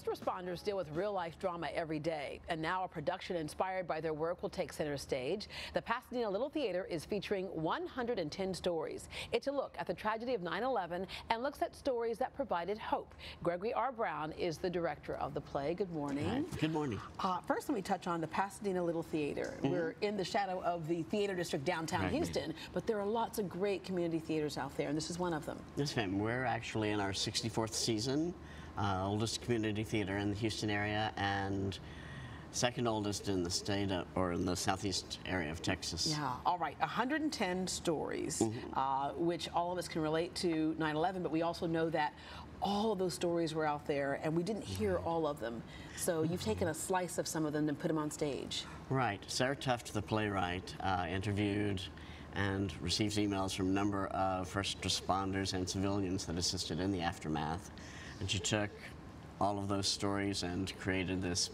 responders deal with real-life drama every day, and now a production inspired by their work will take center stage. The Pasadena Little Theatre is featuring 110 stories. It's a look at the tragedy of 9/11 and looks at stories that provided hope. Gregory R. Brown is the director of the play. Good morning. Hi. Good morning. First, let me touch on the Pasadena Little Theatre. We're in the shadow of the theater district downtown Houston, but there are lots of great community theaters out there, and this is one of them. Yes, ma'am. We're actually in our 64th season. Oldest community theater in the Houston area and second oldest in the state or in the southeast area of Texas. Yeah, all right, 110 stories, which all of us can relate to 9/11, but we also know that all of those stories were out there and we didn't hear all of them. So you've taken a slice of some of them and put them on stage. Right. Sarah Tuft, the playwright, interviewed and received emails from a number of first responders and civilians that assisted in the aftermath. And she took all of those stories and created this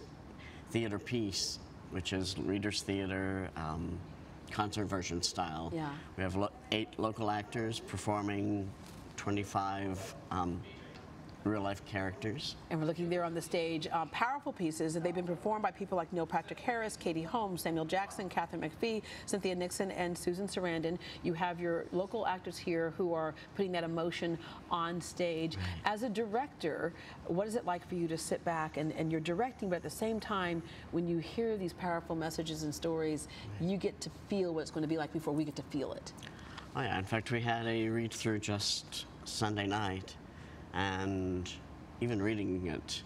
theater piece, which is Reader's Theater, concert version style. Yeah. We have 8 local actors performing 25 real-life characters. And we're looking there on the stage, powerful pieces, and they've been performed by people like Neil Patrick Harris, Katie Holmes, Samuel Jackson, Catherine McPhee, Cynthia Nixon, and Susan Sarandon. You have your local actors here who are putting that emotion on stage. Right. As a director, what is it like for you to sit back and you're directing, but at the same time, when you hear these powerful messages and stories, you get to feel what it's going to be like before we get to feel it? Oh yeah, in fact, we had a read-through just Sunday night. And even reading it,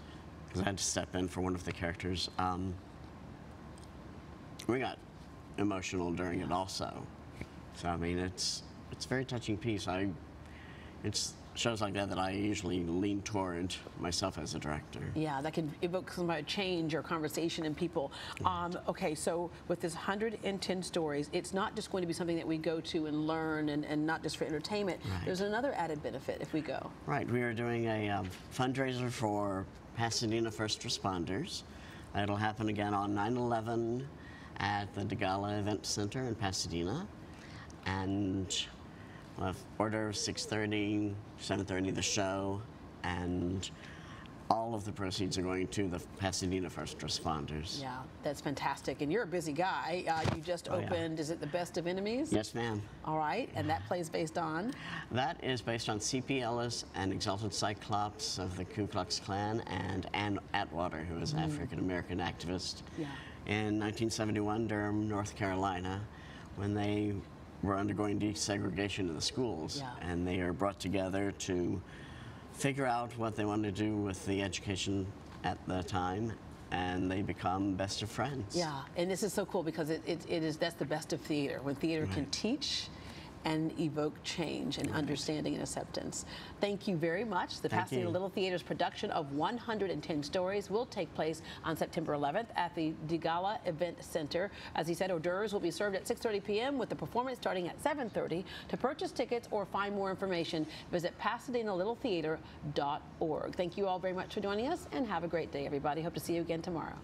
because I had to step in for one of the characters, we got emotional during it also. So I mean, it's a very touching piece. It's shows like that I usually lean toward myself as a director. Yeah, that can evoke some change or conversation in people. Okay, so with this 110 stories, it's not just going to be something that we go to and learn and not just for entertainment. Right. There's another added benefit if we go. Right, we are doing a fundraiser for Pasadena first responders. It'll happen again on 9/11 at the DeGala Event Center in Pasadena. And we'll have order 6:30, 7:30 the show, and all of the proceeds are going to the Pasadena first responders. Yeah, that's fantastic. And you're a busy guy. You just opened, is it The Best of Enemies? Yes, ma'am. All right, and that plays based on? That is based on C.P. Ellis, an exalted Cyclops of the Ku Klux Klan, and Ann Atwater, who is an African-American activist in 1971, Durham, North Carolina, when they were undergoing desegregation in the schools, and they are brought together to figure out what they want to do with the education at the time, and they become best of friends. Yeah, and this is so cool because that's the best of theater, when theater can teach and evoke change and understanding and acceptance. Thank you very much. The Pasadena Little Theatre's production of 110 stories will take place on September 11th at the DeGala Event Center. As he said, hors d'oeuvres will be served at 6:30 p.m. with the performance starting at 7:30. To purchase tickets or find more information, visit PasadenaLittleTheatre.org. Thank you all very much for joining us, and have a great day, everybody. Hope to see you again tomorrow.